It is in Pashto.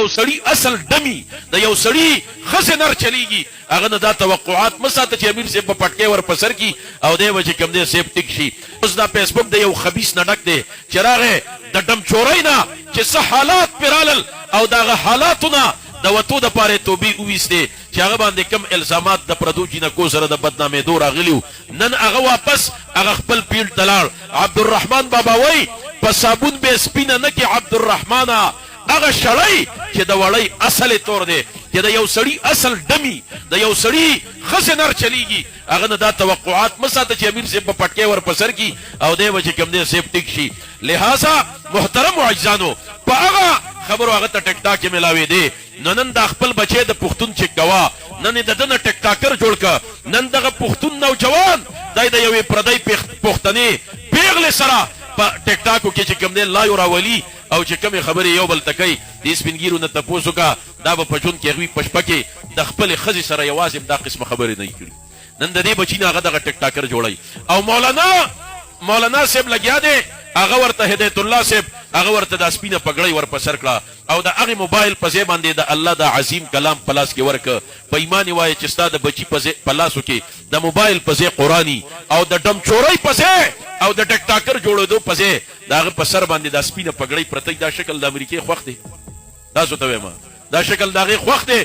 یو سړی اصل دمی د یو سړی خزنر چلیږي هغه نه دا توقعات مساته چې امیر صاحب په پټکي ور پسر کی او دی وجه کم دی سیب ټیک شي. اوس دا فیسبوک د یو خبيث نه ډک دی چې راغې د ډم چورای نه چې څه حالات پرالل او داغه حالاتونه د وتو د پاره توبې وېسته چې هغه باندې کم الزامات د پردو جنکو سره د بدنامې دور اغلیو نن هغه واپس هغه خپل پیل دلال عبدالرحمن بابا وای په صابون به سپینه نه کې عبدالرحمن هغه شړای چې د وړای اصل تور دی چې د یو سړی اصل دمی د یو سړی خزنر چلیږي هغه نه دا توقعات مساته چې امیر صاحب په پټکي ور پسر کی او دی وجه کم دی سیب ټیک شي. لہذا محترم معززانو په هغه خبرو هغه ته ټیک ټاک ملاوي دی نن د خپل بچي د پښتون چې گوا نن د دنه ټیک ټاکر جوړ ک نن دغه پښتون نوجوان دای د یوې پردی پښتنې پیغله سره په ټیک ټاکو کې چې کوم دی لا یوراولي او چې کوم خبرې یو بل تکي د سپینګیرو نه تاسو کا دا په پجون کې غوي پشپکه د خپل خزي سره یوازې دا قسمه خبرې نه کړي. نن د دې بچی نه هغه د ټیک ټاکر جوړي او مولانا صاحب لګیا دی هغه ورته هدایت الله صاحب هغه ورته د سپینه پګړی ور پسر کړه او د هغه موبایل په ځای باندې د الله د عظیم کلام پلاس کې ورک په ایمان وای چې ستاسو د بچی په پلاسو کې د موبایل په ځای قرآنی او د ډم چورای په ځای او د ټیک ټاکر جوړېدو په ځای داغه په سر باندې د سپینه پګړی پرته دا شکل د امریکای خوخ دی تاسو ته وایم دا شکل داغه خوخ دی.